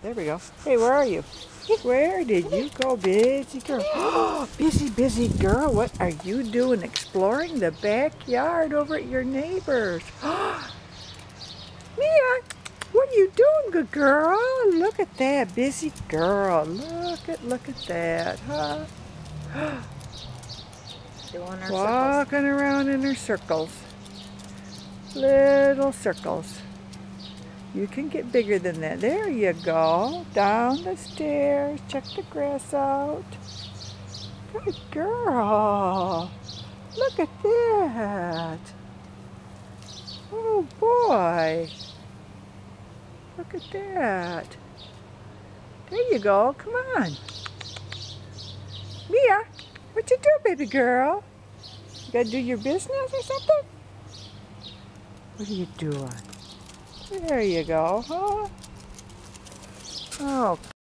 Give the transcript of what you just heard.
There we go. Hey, where are you? Where did you go, busy girl? Busy girl. What are you doing exploring the backyard over at your neighbor's? Mia, what are you doing, good girl? Look at that, busy girl. Look at that, huh? Doing her Walking around in her circles. Little circles. You can get bigger than that. There you go. Down the stairs. Check the grass out. Good girl. Look at that. Oh boy. Look at that. There you go. Come on. Mia, what you do, baby girl? You gotta do your business or something? What are you doing? There you go, huh?